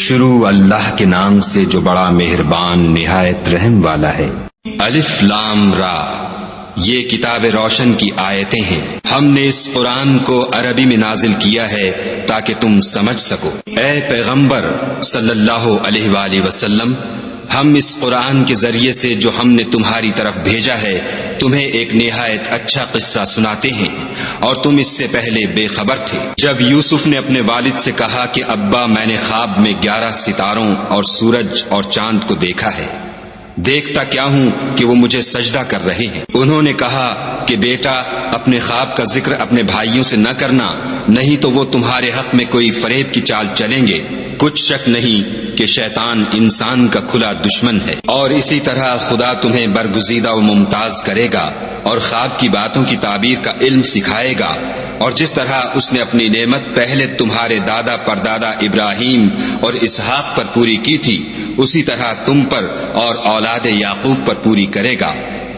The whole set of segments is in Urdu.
شروع اللہ کے نام سے جو بڑا مہربان نہایت رحم والا ہے۔ الف لام را، یہ کتاب روشن کی آیتیں ہیں۔ ہم نے اس قرآن کو عربی میں نازل کیا ہے تاکہ تم سمجھ سکو۔ اے پیغمبر صلی اللہ علیہ وآلہ وسلم، ہم اس قرآن کے ذریعے سے جو ہم نے تمہاری طرف بھیجا ہے تمہیں ایک نہایت اچھا قصہ سناتے ہیں، اور تم اس سے پہلے بے خبر تھے۔ جب یوسف نے اپنے والد سے کہا کہ ابا میں نے خواب میں 11 ستاروں اور سورج اور چاند کو دیکھا ہے، دیکھتا کیا ہوں کہ وہ مجھے سجدہ کر رہے ہیں۔ انہوں نے کہا کہ بیٹا اپنے خواب کا ذکر اپنے بھائیوں سے نہ کرنا، نہیں تو وہ تمہارے حق میں کوئی فریب کی چال چلیں گے۔ کچھ شک نہیں کہ شیطان انسان کا کھلا دشمن ہے، اور اسی طرح خدا تمہیں برگزیدہ و ممتاز کرے گا اور خواب کی باتوں کی تعبیر کا علم سکھائے گا، اور جس طرح اس نے اپنی نعمت پہلے تمہارے دادا پردادا ابراہیم اور اسحاق پر پوری کی تھی، اسی طرح تم پر اور اولاد یعقوب پر پوری کرے گا۔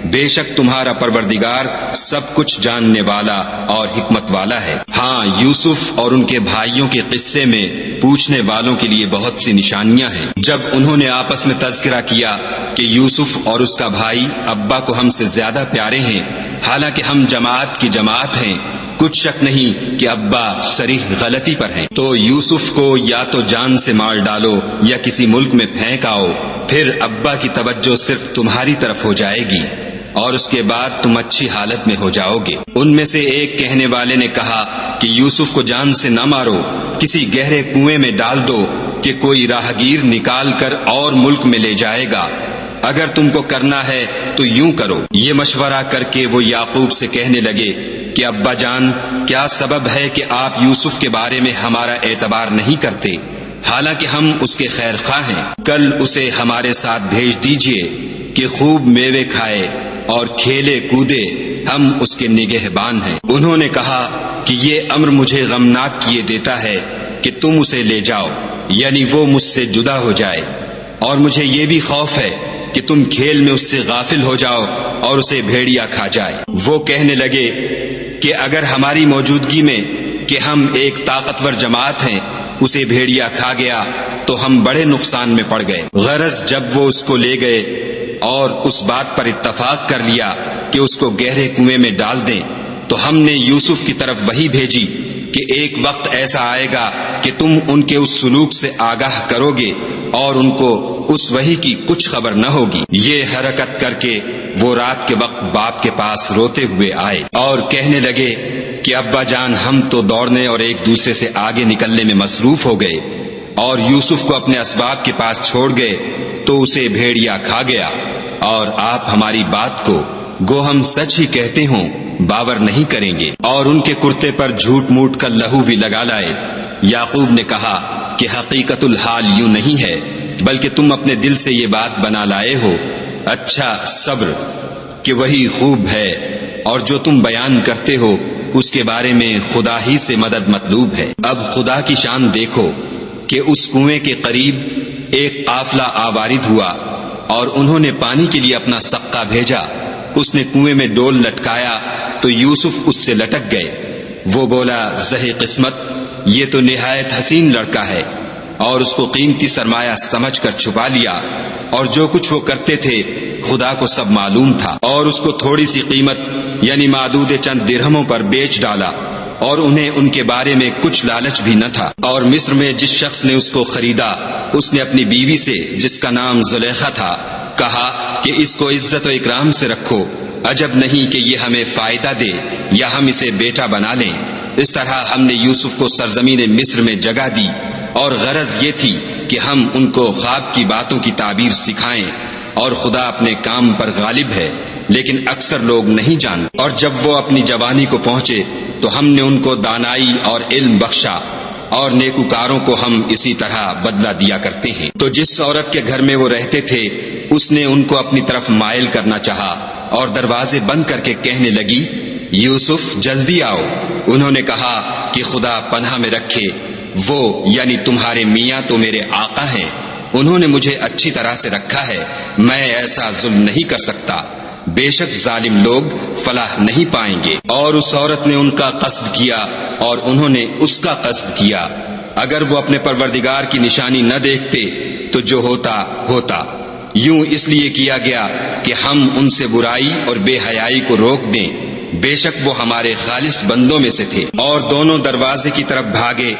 بے شک تمہارا پروردگار سب کچھ جاننے والا اور حکمت والا ہے۔ ہاں، یوسف اور ان کے بھائیوں کے قصے میں پوچھنے والوں کے لیے بہت سی نشانیاں ہیں۔ جب انہوں نے آپس میں تذکرہ کیا کہ یوسف اور اس کا بھائی ابا کو ہم سے زیادہ پیارے ہیں، حالانکہ ہم جماعت کی جماعت ہیں، کچھ شک نہیں کہ ابا صریح غلطی پر ہیں، تو یوسف کو یا تو جان سے مار ڈالو یا کسی ملک میں پھینک آؤ، پھر ابا کی توجہ صرف تمہاری طرف ہو جائے گی اور اس کے بعد تم اچھی حالت میں ہو جاؤ گے۔ ان میں سے ایک کہنے والے نے کہا کہ یوسف کو جان سے نہ مارو، کسی گہرے کنویں میں ڈال دو کہ کوئی راہگیر نکال کر اور ملک میں لے جائے گا۔ اگر تم کو کرنا ہے تو یوں کرو۔ یہ مشورہ کر کے وہ یعقوب سے کہنے لگے کہ ابا جان، کیا سبب ہے کہ آپ یوسف کے بارے میں ہمارا اعتبار نہیں کرتے، حالانکہ ہم اس کے خیر خواہ ہیں؟ کل اسے ہمارے ساتھ بھیج دیجئے کہ خوب میوے کھائے اور کھیلے کودے، ہم اس کے نگہبان ہیں۔ انہوں نے کہا کہ یہ امر مجھے غمناک کیے دیتا ہے کہ تم اسے لے جاؤ، یعنی وہ مجھ سے جدا ہو جائے، اور مجھے یہ بھی خوف ہے کہ تم کھیل میں اس سے غافل ہو جاؤ اور اسے بھیڑیا کھا جائے۔ وہ کہنے لگے کہ اگر ہماری موجودگی میں کہ ہم ایک طاقتور جماعت ہیں اسے بھیڑیا کھا گیا تو ہم بڑے نقصان میں پڑ گئے۔ غرض جب وہ اس کو لے گئے اور اس بات پر اتفاق کر لیا کہ اس کو گہرے کنویں میں ڈال دیں، تو ہم نے یوسف کی طرف وحی بھیجی کہ ایک وقت ایسا آئے گا کہ تم ان کے اس سلوک سے آگاہ کرو گے اور ان کو اس وحی کی کچھ خبر نہ ہوگی۔ یہ حرکت کر کے وہ رات کے وقت باپ کے پاس روتے ہوئے آئے اور کہنے لگے کہ ابا جان، ہم تو دوڑنے اور ایک دوسرے سے آگے نکلنے میں مصروف ہو گئے اور یوسف کو اپنے اسباب کے پاس چھوڑ گئے تو اسے بھیڑیا کھا گیا، اور آپ ہماری بات کو گو ہم سچ ہی کہتے ہوں باور نہیں کریں گے، اور ان کے کرتے پر جھوٹ موٹ کا لہو بھی لگا لائے۔ یعقوب نے کہا کہ حقیقت الحال یوں نہیں ہے، بلکہ تم اپنے دل سے یہ بات بنا لائے ہو۔ اچھا، صبر کہ وہی خوب ہے، اور جو تم بیان کرتے ہو اس کے بارے میں خدا ہی سے مدد مطلوب ہے۔ اب خدا کی شان دیکھو کہ اس کنویں کے قریب ایک قافلہ آوارد ہوا اور انہوں نے پانی کے لیے اپنا سقہ بھیجا۔ اس نے کنویں میں ڈول لٹکایا تو یوسف اس سے لٹک گئے۔ وہ بولا، زہے قسمت، یہ تو نہایت حسین لڑکا ہے، اور اس کو قیمتی سرمایہ سمجھ کر چھپا لیا، اور جو کچھ وہ کرتے تھے خدا کو سب معلوم تھا، اور اس کو تھوڑی سی قیمت یعنی معدود چند درہموں پر بیچ ڈالا، اور انہیں ان کے بارے میں کچھ لالچ بھی نہ تھا۔ اور مصر میں جس شخص نے اس کو خریدا، اس نے اپنی بیوی سے جس کا نام زلیخا تھا کہا کہ اس کو عزت و اکرام سے رکھو، عجب نہیں کہ یہ ہمیں فائدہ دے یا ہم اسے بیٹا بنا لیں۔ اس طرح ہم نے یوسف کو سرزمین مصر میں جگہ دی، اور غرض یہ تھی کہ ہم ان کو خواب کی باتوں کی تعبیر سکھائیں، اور خدا اپنے کام پر غالب ہے، لیکن اکثر لوگ نہیں جانتے۔ اور جب وہ اپنی جوانی کو پہنچے تو ہم نے ان کو دانائی اور علم بخشا، اور نیکوکاروں کو ہم اسی طرح بدلہ دیا کرتے ہیں۔ تو جس عورت کے گھر میں وہ رہتے تھے اس نے ان کو اپنی طرف مائل کرنا چاہا، اور دروازے بند کر کے کہنے لگی، یوسف جلدی آؤ۔ انہوں نے کہا کہ خدا پناہ میں رکھے، وہ یعنی تمہارے میاں تو میرے آقا ہیں، انہوں نے مجھے اچھی طرح سے رکھا ہے، میں ایسا ظلم نہیں کر سکتا، بے شک ظالم لوگ فلاح نہیں پائیں گے۔ اور اس عورت نے ان کا قصد کیا اور انہوں نے اس کا قصد کیا۔ اگر وہ اپنے پروردگار کی نشانی نہ دیکھتے تو جو ہوتا ہوتا، یوں اس لیے کیا گیا کہ ہم ان سے برائی اور بے حیائی کو روک دیں، بے شک وہ ہمارے خالص بندوں میں سے تھے۔ اور دونوں دروازے کی طرف بھاگے،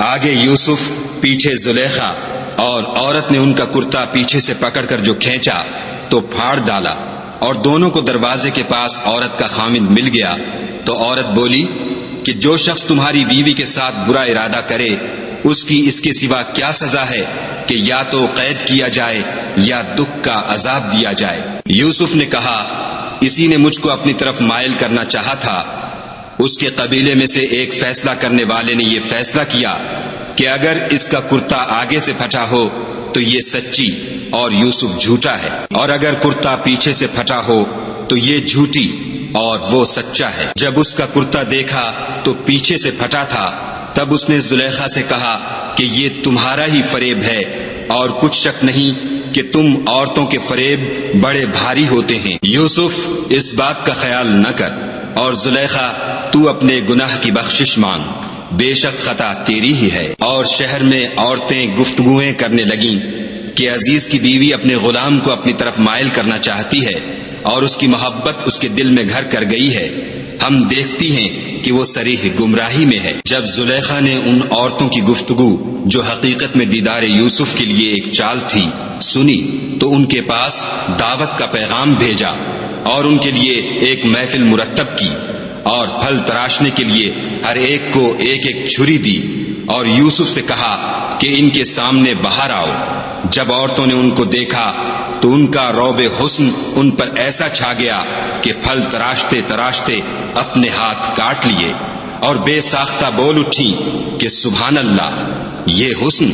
آگے یوسف، پیچھے زلیخا، اور عورت نے ان کا کرتا پیچھے سے پکڑ کر جو کھینچا تو پھاڑ ڈالا، اور دونوں کو دروازے کے پاس عورت کا خامند مل گیا۔ تو عورت بولی کہ جو شخص تمہاری بیوی کے ساتھ برا ارادہ کرے اس کی اس کے سوا کیا سزا ہے کہ یا تو قید کیا جائے یا دکھ کا عذاب دیا جائے۔ یوسف نے کہا، اسی نے مجھ کو اپنی طرف مائل کرنا چاہا تھا۔ اس کے قبیلے میں سے ایک فیصلہ کرنے والے نے یہ فیصلہ کیا کہ اگر اس کا کرتا آگے سے پھٹا ہو تو یہ سچی اور یوسف جھوٹا ہے، اور اگر کرتا پیچھے سے پھٹا ہو تو یہ جھوٹی اور وہ سچا ہے۔ جب اس کا کرتا دیکھا تو پیچھے سے پھٹا تھا، تب اس نے زلیخا سے کہا کہ یہ تمہارا ہی فریب ہے، اور کچھ شک نہیں کہ تم عورتوں کے فریب بڑے بھاری ہوتے ہیں۔ یوسف، اس بات کا خیال نہ کر، اور زلیخا تو اپنے گناہ کی بخشش مانگ، بے شک خطا تیری ہی ہے۔ اور شہر میں عورتیں گفتگویں کرنے لگیں کہ عزیز کی بیوی اپنے غلام کو اپنی طرف مائل کرنا چاہتی ہے، اور اس کی محبت اس کے دل میں گھر کر گئی ہے، ہم دیکھتی ہیں کہ وہ صریح گمراہی میں ہے۔ جب زلیخا نے ان عورتوں کی گفتگو جو حقیقت میں دیدار یوسف کے لیے ایک چال تھی سنی تو ان کے پاس دعوت کا پیغام بھیجا، اور ان کے لیے ایک محفل مرتب کی، اور پھل تراشنے کے لیے ہر ایک کو ایک ایک چھری دی، اور یوسف سے کہا کہ ان کے سامنے باہر آؤ۔ جب عورتوں نے ان کو دیکھا تو ان کا روب حسن ان پر ایسا چھا گیا کہ پھل تراشتے تراشتے اپنے ہاتھ کاٹ لیے، اور بے ساختہ بول اٹھیں کہ سبحان اللہ، یہ حسن،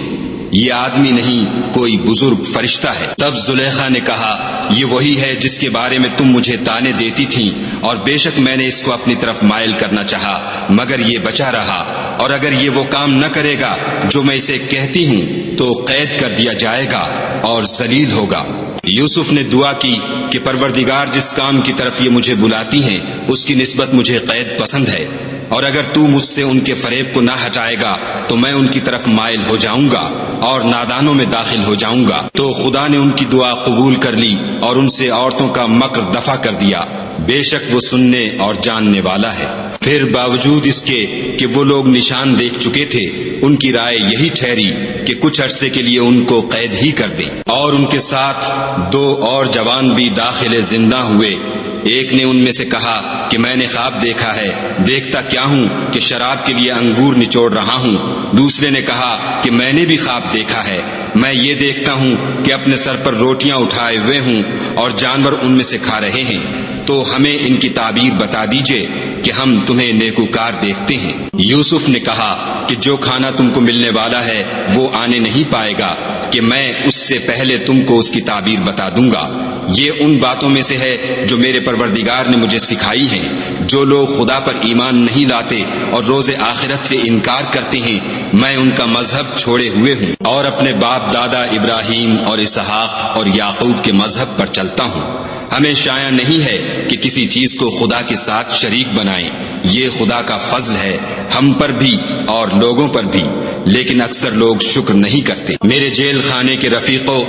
یہ آدمی نہیں کوئی بزرگ فرشتہ ہے۔ تب زلیخا نے کہا، یہ وہی ہے جس کے بارے میں تم مجھے تانے دیتی تھیں، اور بے شک میں نے اس کو اپنی طرف مائل کرنا چاہا مگر یہ بچا رہا، اور اگر یہ وہ کام نہ کرے گا جو میں اسے کہتی ہوں تو قید کر دیا جائے گا اور ذلیل ہوگا۔ یوسف نے دعا کی کہ پروردگار جس کام کی طرف یہ مجھے بلاتی ہیں اس کی نسبت مجھے قید پسند ہے، اور اگر تو مجھ سے ان کے فریب کو نہ ہٹائے گا تو میں ان کی طرف مائل ہو جاؤں گا اور نادانوں میں داخل ہو جاؤں گا۔ تو خدا نے ان کی دعا قبول کر لی اور ان سے عورتوں کا مکر دفع کر دیا، بے شک وہ سننے اور جاننے والا ہے۔ پھر باوجود اس کے کہ وہ لوگ نشان دیکھ چکے تھے، ان کی رائے یہی ٹھہری کہ کچھ عرصے کے لیے ان کو قید ہی کر دیں، اور ان کے ساتھ 2 اور جوان بھی داخل زندہ ہوئے۔ ایک نے ان میں سے کہا کہ میں نے خواب دیکھا ہے، دیکھتا کیا ہوں کہ شراب کے لیے انگور نچوڑ رہا ہوں۔ دوسرے نے کہا کہ میں نے بھی خواب دیکھا ہے، میں یہ دیکھتا ہوں کہ اپنے سر پر روٹیاں اٹھائے ہوئے ہوں اور جانور ان میں سے کھا رہے ہیں، تو ہمیں ان کی تعبیر بتا دیجئے کہ ہم تمہیں نیکوکار دیکھتے ہیں۔ یوسف نے کہا کہ جو کھانا تم کو ملنے والا ہے وہ آنے نہیں پائے گا کہ میں اس سے پہلے تم کو اس کی تعبیر بتا دوں گا۔ یہ ان باتوں میں سے ہے جو میرے پروردگار نے مجھے سکھائی ہیں۔ جو لوگ خدا پر ایمان نہیں لاتے اور روز آخرت سے انکار کرتے ہیں، میں ان کا مذہب چھوڑے ہوئے ہوں اور اپنے باپ دادا ابراہیم اور اسحاق اور یعقوب کے مذہب پر چلتا ہوں۔ ہمیں شایع نہیں ہے کہ کسی چیز کو خدا کے ساتھ شریک بنائیں، یہ خدا کا فضل ہے ہم پر بھی اور لوگوں پر بھی، لیکن اکثر لوگ شکر نہیں کرتے۔ میرے جیل خانے کے رفیقوں،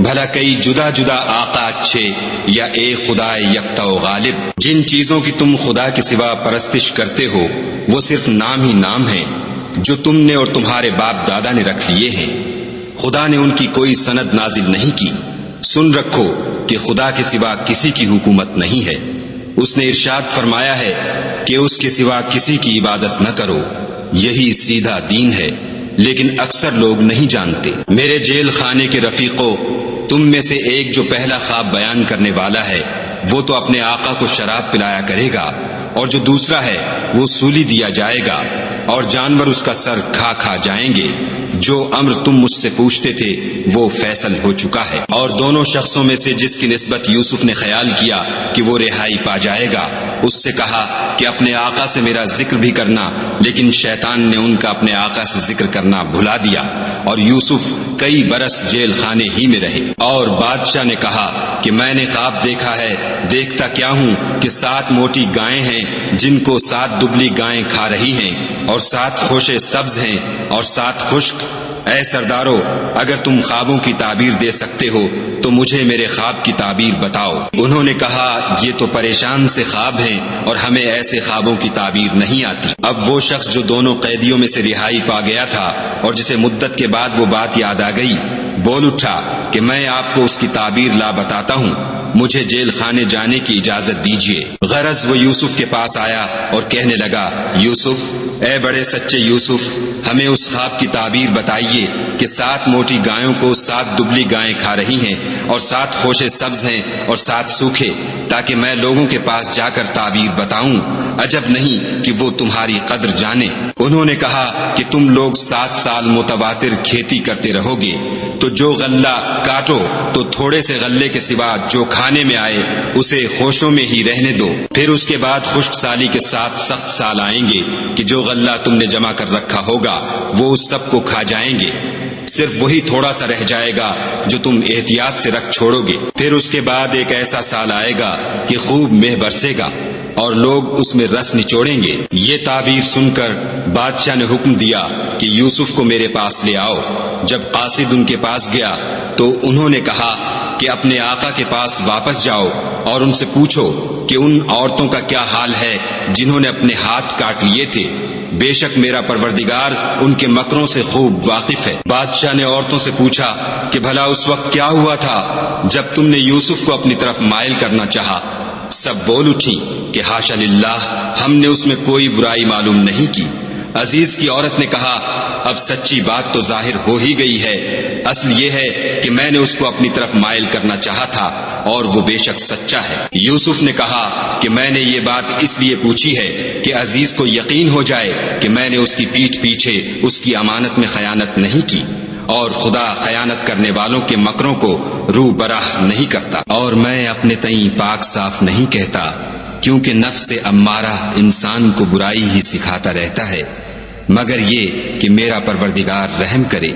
بھلا کئی جدا جدا آقا اچھے یا ایک خدا یکتا و غالب؟ جن چیزوں کی تم خدا کے سوا پرستش کرتے ہو وہ صرف نام ہی نام ہیں جو تم نے اور تمہارے باپ دادا نے رکھ لیے ہیں، خدا نے ان کی کوئی سند نازل نہیں کی۔ سن رکھو کہ خدا کے سوا کسی کی حکومت نہیں ہے، اس نے ارشاد فرمایا ہے کہ اس کے سوا کسی کی عبادت نہ کرو، یہی سیدھا دین ہے، لیکن اکثر لوگ نہیں جانتے۔ میرے جیل خانے کے رفیقوں، تم میں سے ایک جو پہلا خواب بیان کرنے والا ہے وہ تو اپنے آقا کو شراب پلایا کرے گا، اور جو دوسرا ہے وہ سولی دیا جائے گا اور جانور اس کا سر کھا کھا جائیں گے۔ جو امر تم مجھ سے پوچھتے تھے وہ فیصل ہو چکا ہے۔ اور دونوں شخصوں میں سے جس کی نسبت یوسف نے خیال کیا کہ وہ رہائی پا جائے گا، اس سے کہا کہ اپنے آقا سے میرا ذکر بھی کرنا، لیکن شیطان نے ان کا اپنے آقا سے ذکر کرنا بھلا دیا، اور یوسف کئی برس جیل خانے ہی میں رہے۔ اور بادشاہ نے کہا کہ میں نے خواب دیکھا ہے، دیکھتا کیا ہوں کہ 7 موٹی گائیں ہیں جن کو 7 دبلی گائیں کھا رہی ہیں، اور 7 خوشے سبز ہیں اور 7 خشک۔ اے سردارو، اگر تم خوابوں کی تعبیر دے سکتے ہو تو مجھے میرے خواب کی تعبیر بتاؤ۔ انہوں نے کہا یہ تو پریشان سے خواب ہیں اور ہمیں ایسے خوابوں کی تعبیر نہیں آتی۔ اب وہ شخص جو دونوں قیدیوں میں سے رہائی پا گیا تھا اور جسے مدت کے بعد وہ بات یاد آ گئی، بول اٹھا کہ میں آپ کو اس کی تعبیر لا بتاتا ہوں، مجھے جیل خانے جانے کی اجازت دیجیے۔ غرض وہ یوسف کے پاس آیا اور کہنے لگا، یوسف، اے بڑے سچے یوسف، ہمیں اس خواب کی تعبیر بتائیے کہ 7 موٹی گایوں کو 7 دبلی گائیں کھا رہی ہیں اور 7 خوشے سبز ہیں اور 7 سوکھے، تاکہ میں لوگوں کے پاس جا کر تعبیر بتاؤں، عجب نہیں کہ وہ تمہاری قدر جانے۔ انہوں نے کہا کہ تم لوگ 7 سال متواتر کھیتی کرتے رہو گے، تو جو غلہ کاٹو تو تھوڑے سے غلے کے سوا جو کھانے میں آئے اسے خوشوں میں ہی رہنے دو، پھر اس کے بعد خشک سالی کے 7 سخت سال آئیں گے کہ جو غلہ تم نے جمع کر رکھا ہوگا وہ اس سب کو کھا جائیں گے، صرف وہی تھوڑا سا رہ جائے گا جو تم احتیاط سے رکھ چھوڑو گے۔ پھر اس کے بعد ایک ایسا سال آئے گا کہ خوب مہ برسے گا اور لوگ اس میں رس نچوڑیں گے۔ یہ تعبیر سن کر بادشاہ نے حکم دیا کہ یوسف کو میرے پاس لے آؤ۔ جب قاصد ان کے پاس گیا تو انہوں نے کہا کہ اپنے آقا کے پاس واپس جاؤ اور ان سے پوچھو کہ ان عورتوں کا کیا حال ہے جنہوں نے اپنے ہاتھ کاٹ لیے تھے، بے شک میرا پروردگار ان کے مکروں سے خوب واقف ہے۔ بادشاہ نے عورتوں سے پوچھا کہ بھلا اس وقت کیا ہوا تھا جب تم نے یوسف کو اپنی طرف مائل کرنا چاہا؟ سب بول اٹھی کہ حاشا للہ، ہم نے اس میں کوئی برائی معلوم نہیں کی۔ عزیز کی عورت نے کہا، اب سچی بات تو ظاہر ہو ہی گئی ہے، اصل یہ ہے کہ میں نے اس کو اپنی طرف مائل کرنا چاہا تھا اور وہ بے شک سچا ہے۔ یوسف نے کہا کہ میں نے یہ بات اس لیے پوچھی ہے کہ عزیز کو یقین ہو جائے کہ میں نے اس کی پیٹھ پیچھے اس کی امانت میں خیانت نہیں کی، اور خدا خیانت کرنے والوں کے مکروں کو روح براہ نہیں کرتا، اور میں اپنے تئیں پاک صاف نہیں کہتا، کیونکہ نفس امارہ انسان کو برائی ہی سکھاتا رہتا ہے، مگر یہ کہ میرا پروردگار رحم کرے،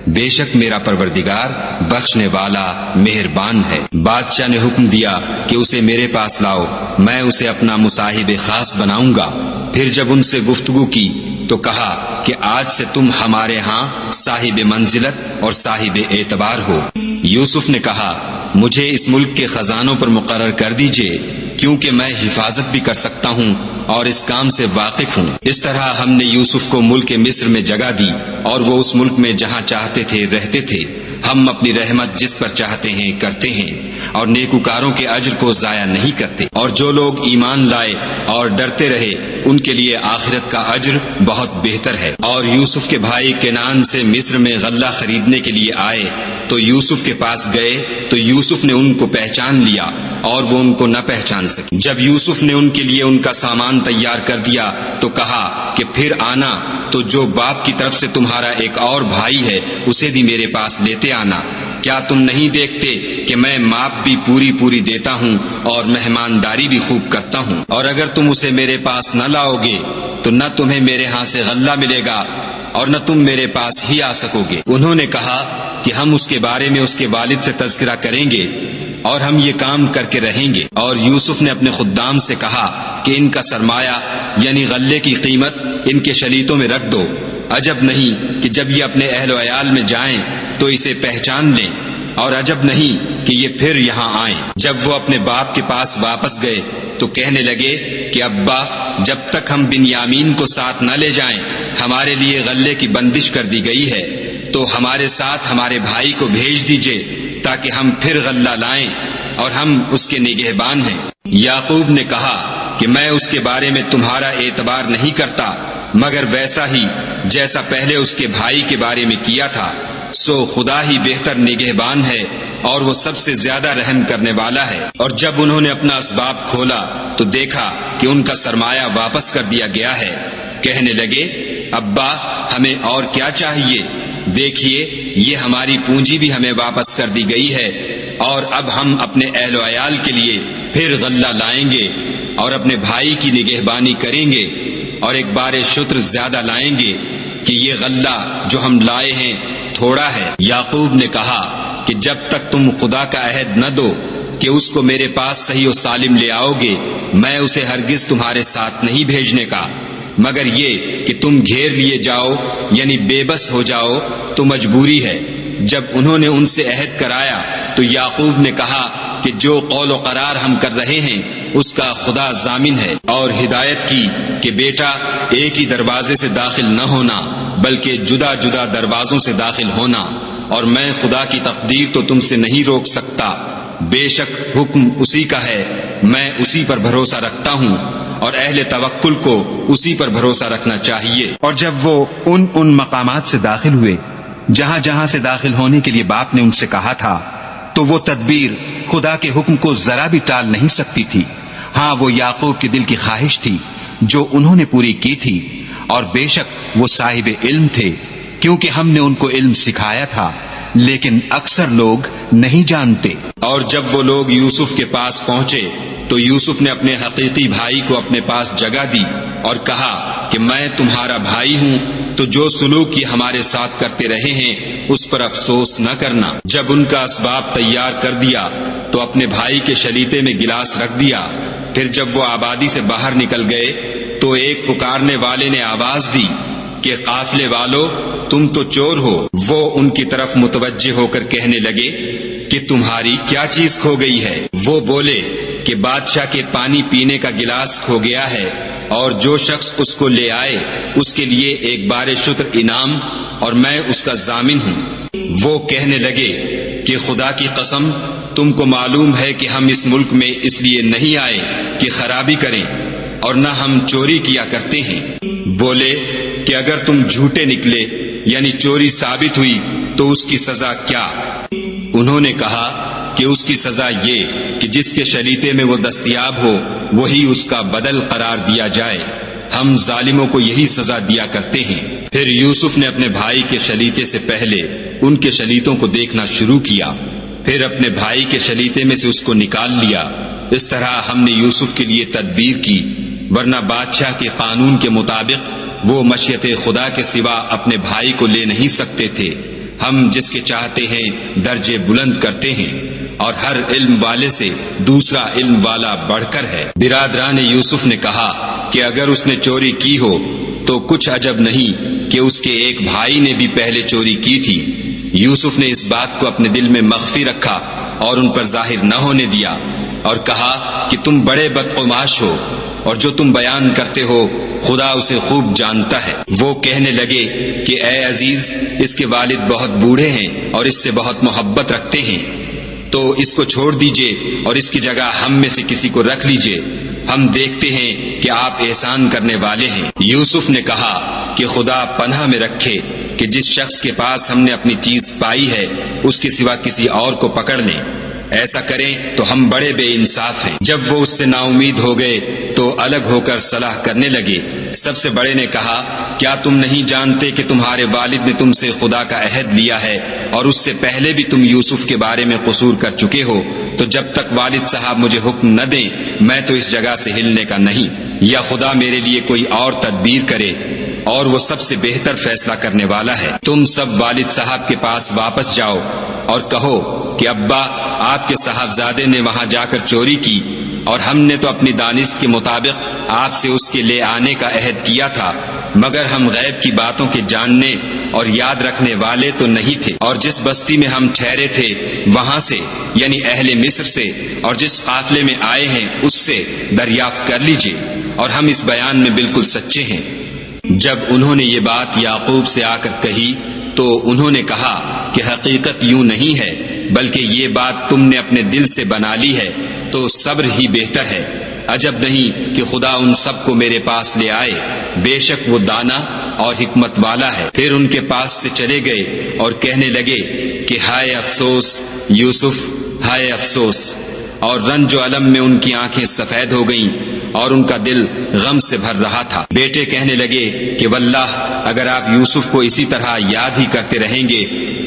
بے شک میرا پروردگار بخشنے والا مہربان ہے۔ بادشاہ نے حکم دیا کہ اسے میرے پاس لاؤ، میں اسے اپنا مصاحب خاص بناؤں گا۔ پھر جب ان سے گفتگو کی تو کہا کہ آج سے تم ہمارے ہاں صاحب منزلت اور صاحب اعتبار ہو۔ یوسف نے کہا، مجھے اس ملک کے خزانوں پر مقرر کر دیجئے، کیونکہ میں حفاظت بھی کر سکتا ہوں اور اس کام سے واقف ہوں۔ اس طرح ہم نے یوسف کو ملک مصر میں جگہ دی اور وہ اس ملک میں جہاں چاہتے تھے رہتے تھے۔ ہم اپنی رحمت جس پر چاہتے ہیں کرتے ہیں اور نیکوکاروں کے اجر کو ضائع نہیں کرتے، اور جو لوگ ایمان لائے اور ڈرتے رہے ان کے لیے آخرت کا اجر بہت بہتر ہے۔ اور یوسف کے بھائی کنعان سے مصر میں غلہ خریدنے کے لیے آئے تو یوسف کے پاس گئے تو یوسف نے ان کو پہچان لیا اور وہ ان کو نہ پہچان سکے۔ جب یوسف نے ان کے لیے ان کا سامان تیار کر دیا تو کہا کہ پھر آنا تو جو باپ کی طرف سے تمہارا ایک اور بھائی ہے اسے بھی میرے پاس لیتے آنا۔ کیا تم نہیں دیکھتے کہ میں ماپ بھی پوری دیتا ہوں اور مہمانداری بھی خوب کرتا ہوں؟ اور اگر تم اسے میرے پاس نہ لاؤ گے تو نہ تمہیں میرے ہاں سے غلہ ملے گا اور نہ تم میرے پاس ہی آ سکو گے۔ انہوں نے کہا کہ ہم اس کے بارے میں اس کے والد سے تذکرہ کریں گے اور ہم یہ کام کر کے رہیں گے۔ اور یوسف نے اپنے خدام سے کہا کہ ان کا سرمایہ یعنی غلے کی قیمت ان کے شلیتوں میں رکھ دو، عجب نہیں کہ جب یہ اپنے اہل و عیال میں جائیں تو اسے پہچان لیں، اور عجب نہیں کہ یہ پھر یہاں آئیں۔ جب وہ اپنے باپ کے پاس واپس گئے تو کہنے لگے کہ ابا، جب تک ہم بنیامین کو ساتھ نہ لے جائیں ہمارے لیے غلے کی بندش کر دی گئی ہے، تو ہمارے ساتھ ہمارے بھائی کو بھیج دیجئے تاکہ ہم پھر غلہ لائیں اور ہم اس کے نگہبان ہیں۔ یعقوب نے کہا کہ میں اس کے بارے میں تمہارا اعتبار نہیں کرتا مگر ویسا ہی جیسا پہلے اس کے بھائی کے بارے میں کیا تھا، سو خدا ہی بہتر نگہبان ہے اور وہ سب سے زیادہ رحم کرنے والا ہے۔ اور جب انہوں نے اپنا اسباب کھولا تو دیکھا کہ ان کا سرمایہ واپس کر دیا گیا ہے۔ کہنے لگے، ابا ہمیں اور کیا چاہیے؟ دیکھیے یہ ہماری پونجی بھی ہمیں واپس کر دی گئی ہے اور اب ہم اپنے اہل و عیال کے لیے پھر غلہ لائیں گے اور اپنے بھائی کی نگہبانی کریں گے اور ایک بار شتر زیادہ لائیں گے کہ یہ غلہ جو ہم لائے ہیں تھوڑا ہے۔ یعقوب نے کہا کہ جب تک تم خدا کا عہد نہ دو کہ اس کو میرے پاس صحیح و سالم لے آؤ گے، میں اسے ہرگز تمہارے ساتھ نہیں بھیجنے کا، مگر یہ کہ تم گھیر لیے جاؤ یعنی بے بس ہو جاؤ تو مجبوری ہے۔ جب انہوں نے ان سے عہد کرایا تو یعقوب نے کہا کہ جو قول و قرار ہم کر رہے ہیں اس کا خدا ضامن ہے، اور ہدایت کی کہ بیٹا ایک ہی دروازے سے داخل نہ ہونا بلکہ جدا جدا دروازوں سے داخل ہونا، اور میں خدا کی تقدیر تو تم سے نہیں روک سکتا، بے شک حکم اسی کا ہے، میں اسی پر بھروسہ رکھتا ہوں، اور اہل توکل کو اسی پر بھروسہ رکھنا چاہیے۔ اور جب وہ ان مقامات سے داخل ہوئے جہاں جہاں سے داخل ہونے کے لیے باپ نے ان سے کہا تھا، تو وہ تدبیر خدا کے حکم کو ذرا بھی ٹال نہیں سکتی تھی۔ ہاں، وہ یعقوب کے دل کی خواہش تھی جو انہوں نے پوری کی تھی، اور بے شک وہ صاحب علم تھے، کیونکہ ہم نے ان کو علم سکھایا تھا، لیکن اکثر لوگ نہیں جانتے۔ اور جب وہ لوگ یوسف کے پاس پہنچے تو یوسف نے اپنے حقیقی بھائی کو اپنے پاس جگہ دی اور کہا کہ میں تمہارا بھائی ہوں، تو جو سلوک یہ ہمارے ساتھ کرتے رہے ہیں اس پر افسوس نہ کرنا۔ جب ان کا اسباب تیار کر دیا تو اپنے بھائی کے شلیتے میں گلاس رکھ دیا۔ پھر جب وہ آبادی سے باہر نکل گئے تو ایک پکارنے والے نے آواز دی کہ قافلے والو، تم تو چور ہو۔ وہ ان کی طرف متوجہ ہو کر کہنے لگے کہ تمہاری کیا چیز کھو گئی ہے؟ وہ بولے کہ بادشاہ کے پانی پینے کا گلاس کھو گیا ہے، اور جو شخص اس کو لے آئے اس کے لیے ایک بار شتر انعام، اور میں اس کا ضامن ہوں۔ وہ کہنے لگے کہ خدا کی قسم، تم کو معلوم ہے کہ ہم اس ملک میں اس لیے نہیں آئے کہ خرابی کریں، اور نہ ہم چوری کیا کرتے ہیں۔ بولے کہ اگر تم جھوٹے نکلے یعنی چوری ثابت ہوئی تو اس کی سزا کیا؟ انہوں نے کہا کہ اس کی سزا یہ کہ جس کے شلیتے میں وہ دستیاب ہو وہی اس کا بدل قرار دیا جائے، ہم ظالموں کو یہی سزا دیا کرتے ہیں۔ پھر یوسف نے اپنے بھائی کے شلیتے سے پہلے ان کے شلیتوں کو دیکھنا شروع کیا، پھر اپنے بھائی کے شلیتے میں سے اس کو نکال لیا۔ اس طرح ہم نے یوسف کے لیے تدبیر کی، ورنہ بادشاہ کے قانون کے مطابق وہ مشیت خدا کے سوا اپنے بھائی کو لے نہیں سکتے تھے۔ ہم جس کے چاہتے ہیں درجے بلند کرتے ہیں، اور ہر علم والے سے دوسرا علم والا بڑھ کر ہے۔ برادران یوسف نے کہا کہ اگر اس نے چوری کی ہو تو کچھ عجب نہیں کہ اس کے ایک بھائی نے بھی پہلے چوری کی تھی۔ یوسف نے اس بات کو اپنے دل میں مخفی رکھا اور ان پر ظاہر نہ ہونے دیا، اور کہا کہ تم بڑے بدقماش ہو، اور جو تم بیان کرتے ہو خدا اسے خوب جانتا ہے۔ وہ کہنے لگے کہ اے عزیز، اس کے والد بہت بوڑھے ہیں اور اس سے بہت محبت رکھتے ہیں، تو اس کو چھوڑ دیجئے اور اس کی جگہ ہم میں سے کسی کو رکھ لیجئے، ہم دیکھتے ہیں کہ آپ احسان کرنے والے ہیں۔ یوسف نے کہا کہ خدا پناہ میں رکھے کہ جس شخص کے پاس ہم نے اپنی چیز پائی ہے اس کے سوا کسی اور کو پکڑ لیں، ایسا کریں تو ہم بڑے بے انصاف ہیں۔ جب وہ اس سے نا امید ہو گئے تو الگ ہو کر صلاح کرنے لگے۔ سب سے بڑے نے کہا کیا تم نہیں جانتے کہ تمہارے والد نے تم سے خدا کا عہد لیا ہے، اور اس سے پہلے بھی تم یوسف کے بارے میں قصور کر چکے ہو، تو جب تک والد صاحب مجھے حکم نہ دیں میں تو اس جگہ سے ہلنے کا نہیں، یا خدا میرے لیے کوئی اور تدبیر کرے، اور وہ سب سے بہتر فیصلہ کرنے والا ہے۔ تم سب والد صاحب کے پاس واپس جاؤ اور کہو کہ ابا، آپ کے صاحبزادے نے وہاں جا کر چوری کی، اور ہم نے تو اپنی دانست کے مطابق آپ سے اس کے لے آنے کا عہد کیا تھا، مگر ہم غیب کی باتوں کے جاننے اور یاد رکھنے والے تو نہیں تھے، اور جس بستی میں ہم ٹھہرے تھے وہاں سے یعنی اہل مصر سے، اور جس قافلے میں آئے ہیں اس سے دریافت کر لیجئے، اور ہم اس بیان میں بالکل سچے ہیں۔ جب انہوں نے یہ بات یعقوب سے آ کر کہی تو انہوں نے کہا کہ حقیقت یوں نہیں ہے، بلکہ یہ بات تم نے اپنے دل سے بنا لی ہے، تو صبر ہی بہتر ہے۔ عجب نہیں کہ خدا ان سب کو میرے پاس لے آئے، بے شک وہ دانا اور حکمت والا ہے۔ پھر ان کے پاس سے چلے گئے اور کہنے لگے کہ ہائے افسوس یوسف، ہائے افسوس، اور رنج و الم میں ان کی آنکھیں سفید ہو گئیں اور ان کا دل غم سے بھر رہا تھا۔ بیٹے کہنے لگے کہ واللہ اگر آپ یوسف کو اسی طرح یاد ہی کرتے رہیں گے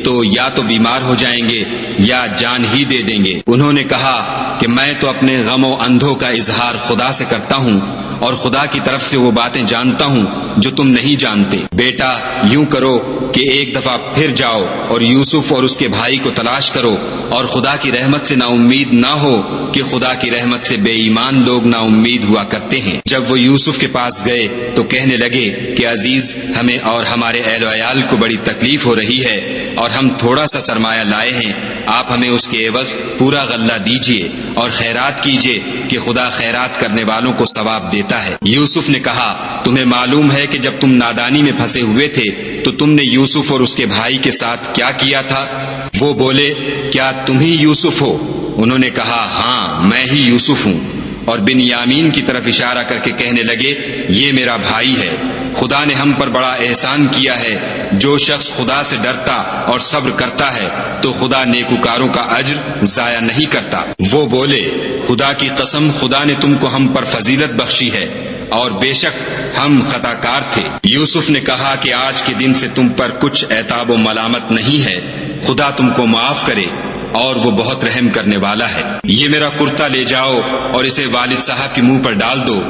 تو یا تو بیمار ہو جائیں گے یا جان ہی دے دیں گے۔ انہوں نے کہا کہ میں تو اپنے غم و اندھوں کا اظہار خدا سے کرتا ہوں اور خدا کی طرف سے وہ باتیں جانتا ہوں جو تم نہیں جانتے۔ بیٹا یوں کرو کہ ایک دفعہ پھر جاؤ اور یوسف اور اس کے بھائی کو تلاش کرو، اور خدا کی رحمت سے نا امید نہ ہو کہ خدا کی رحمت سے بے ایمان لوگ نا امید ہوا کرتے ہیں۔ جب وہ یوسف کے پاس گئے تو کہنے لگے کہ عزیز، ہمیں اور ہمارے اہل و عیال کو بڑی تکلیف ہو رہی ہے اور ہم تھوڑا سا سرمایہ لائے ہیں، آپ ہمیں اس کے عوض پورا غلہ دیجیے اور خیرات کیجیے کہ خدا خیرات کرنے والوں کو ثواب دیتا ہے۔ یوسف نے کہا، تمہیں معلوم ہے کہ جب تم نادانی میں پھنسے ہوئے تھے تو تم نے یوسف اور اس کے بھائی کے ساتھ کیا کیا تھا؟ وہ بولے، کیا تم ہی یوسف ہو؟ انہوں نے کہا، ہاں میں ہی یوسف ہوں، اور بنیامین کی طرف اشارہ کر کے کہنے لگے، یہ میرا بھائی ہے۔ خدا نے ہم پر بڑا احسان کیا ہے۔ جو شخص خدا سے ڈرتا اور صبر کرتا ہے تو خدا نیکوکاروں کا اجر ضائع نہیں کرتا۔ وہ بولے، خدا کی قسم، خدا نے تم کو ہم پر فضیلت بخشی ہے اور بے شک ہم خطا کار تھے۔ یوسف نے کہا کہ آج کے دن سے تم پر کچھ عتاب و ملامت نہیں ہے، خدا تم کو معاف کرے اور وہ بہت رحم کرنے والا ہے۔ یہ میرا کرتا لے جاؤ اور اسے والد صاحب کے منہ پر ڈال دو،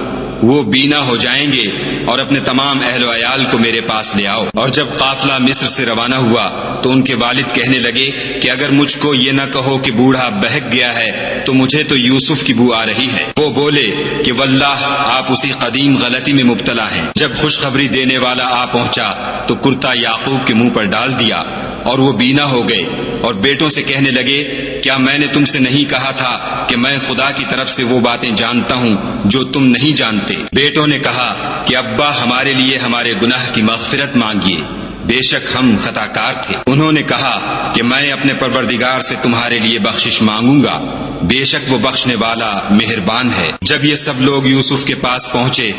وہ بینا ہو جائیں گے، اور اپنے تمام اہل و عیال کو میرے پاس لے آؤ۔ اور جب قافلہ مصر سے روانہ ہوا تو ان کے والد کہنے لگے کہ اگر مجھ کو یہ نہ کہو کہ بوڑھا بہک گیا ہے تو مجھے تو یوسف کی بو آ رہی ہے۔ وہ بولے کہ واللہ آپ اسی قدیم غلطی میں مبتلا ہیں۔ جب خوشخبری دینے والا آ پہنچا تو کرتا یعقوب کے منہ پر ڈال دیا اور وہ بینا ہو گئے، اور بیٹوں سے کہنے لگے، کیا میں نے تم سے نہیں کہا تھا کہ میں خدا کی طرف سے وہ باتیں جانتا ہوں جو تم نہیں جانتے؟ بیٹوں نے کہا کہ ابا، ہمارے لیے ہمارے گناہ کی مغفرت مانگیے، بے شک ہم خطا کار تھے۔ انہوں نے کہا کہ میں اپنے پروردگار سے تمہارے لیے بخشش مانگوں گا، بے شک وہ بخشنے والا مہربان ہے۔ جب یہ سب لوگ یوسف کے پاس پہنچے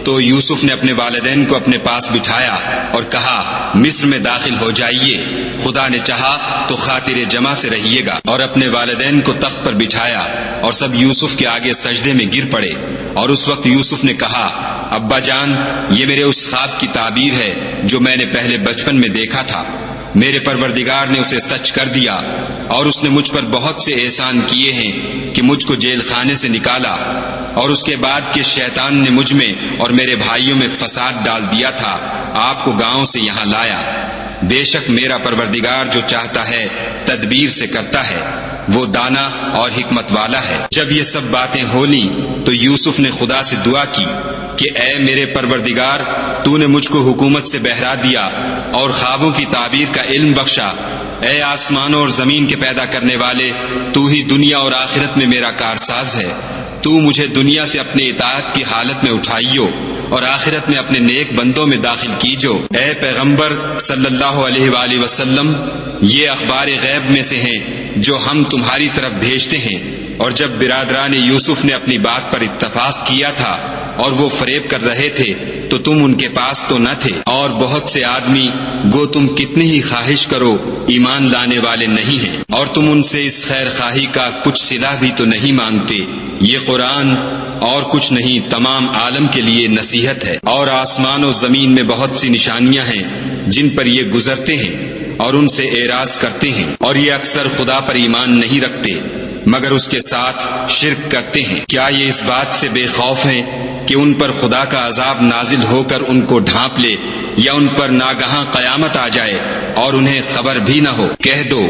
تو یوسف نے اپنے والدین کو اپنے پاس بٹھایا اور کہا، مصر میں داخل ہو جائیے، خدا نے چاہا تو خاطر جمع سے رہیے گا۔ اور اپنے والدین کو تخت پر بٹھایا اور سب یوسف کے آگے سجدے میں گر پڑے۔ اور اس وقت یوسف نے کہا، ابا جان، یہ میرے اس خواب کی تعبیر ہے جو میں نے پہلے بچپن میں دیکھا تھا۔ میرے پروردگار نے اسے سچ کر دیا، اور اس نے مجھ پر بہت سے احسان کیے ہیں کہ مجھ کو جیل خانے سے نکالا، اور اس کے بعد کہ شیطان نے مجھ میں اور میرے بھائیوں میں فساد ڈال دیا تھا، آپ کو گاؤں سے یہاں لایا۔ بے شک میرا پروردگار جو چاہتا ہے تدبیر سے کرتا ہے، وہ دانا اور حکمت والا ہے۔ جب یہ سب باتیں ہو لیں تو یوسف نے خدا سے دعا کی کہ اے میرے پروردگار، تو نے مجھ کو حکومت سے بہرا دیا اور خوابوں کی تعبیر کا علم بخشا۔ اے آسمانوں اور زمین کے پیدا کرنے والے، تو ہی دنیا اور آخرت میں میرا کارساز ہے۔ تو مجھے دنیا سے اپنے اطاعت کی حالت میں اٹھائیو اور آخرت میں اپنے نیک بندوں میں داخل کیجو۔ اے پیغمبر صلی اللہ علیہ وآلہ وسلم، یہ اخبار غیب میں سے ہیں جو ہم تمہاری طرف بھیجتے ہیں۔ اور جب برادران یوسف نے اپنی بات پر اتفاق کیا تھا اور وہ فریب کر رہے تھے تو تم ان کے پاس تو نہ تھے، اور بہت سے آدمی گو تم کتنی ہی خواہش کرو ایمان لانے والے نہیں ہیں، اور تم ان سے اس خیر خواہی کا کچھ صلہ بھی تو نہیں مانگتے۔ یہ قرآن اور کچھ نہیں، تمام عالم کے لیے نصیحت ہے۔ اور آسمان و زمین میں بہت سی نشانیاں ہیں جن پر یہ گزرتے ہیں اور ان سے اعراض کرتے ہیں، اور یہ اکثر خدا پر ایمان نہیں رکھتے مگر اس کے ساتھ شرک کرتے ہیں۔ کیا یہ اس بات سے بے خوف ہیں کہ ان پر خدا کا عذاب نازل ہو کر ان کو ڈھانپ لے، یا ان پر ناگہاں قیامت آ جائے اور انہیں خبر بھی نہ ہو؟ کہہ دو،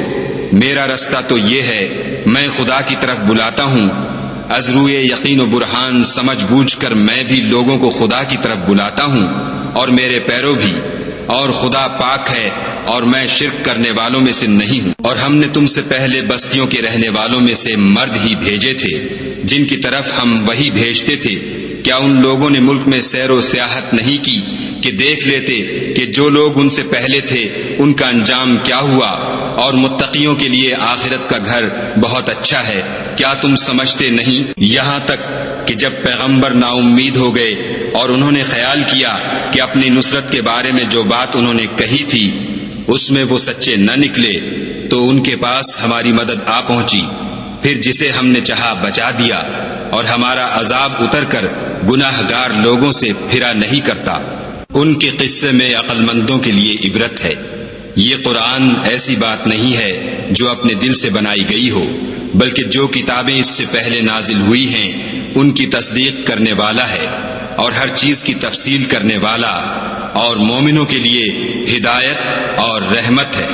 میرا رستہ تو یہ ہے، میں خدا کی طرف بلاتا ہوں، از روئے یقین و برہان سمجھ بوجھ کر میں بھی لوگوں کو خدا کی طرف بلاتا ہوں، اور میرے پیرو بھی، اور خدا پاک ہے اور میں شرک کرنے والوں میں سے نہیں ہوں۔ اور ہم نے تم سے پہلے بستیوں کے رہنے والوں میں سے مرد ہی بھیجے تھے جن کی طرف ہم وہی بھیجتے تھے۔ کیا ان لوگوں نے ملک میں سیر و سیاحت نہیں کی کہ دیکھ لیتے کہ جو لوگ ان سے پہلے تھے ان کا انجام کیا ہوا، اور متقیوں کے لیے آخرت کا گھر بہت اچھا ہے؟ کیا تم سمجھتے نہیں؟ یہاں تک کہ جب پیغمبر نا امید ہو گئے اور انہوں نے خیال کیا کہ اپنی نصرت کے بارے میں جو بات انہوں نے کہی تھی اس میں وہ سچے نہ نکلے، تو ان کے پاس ہماری مدد آ پہنچی، پھر جسے ہم نے چاہا بچا دیا، اور ہمارا عذاب اتر کر گناہ گار لوگوں سے پھرا نہیں کرتا۔ ان کے قصے میں عقل مندوں کے لیے عبرت ہے۔ یہ قرآن ایسی بات نہیں ہے جو اپنے دل سے بنائی گئی ہو، بلکہ جو کتابیں اس سے پہلے نازل ہوئی ہیں ان کی تصدیق کرنے والا ہے، اور ہر چیز کی تفصیل کرنے والا، اور مومنوں کے لیے ہدایت اور رحمت ہے۔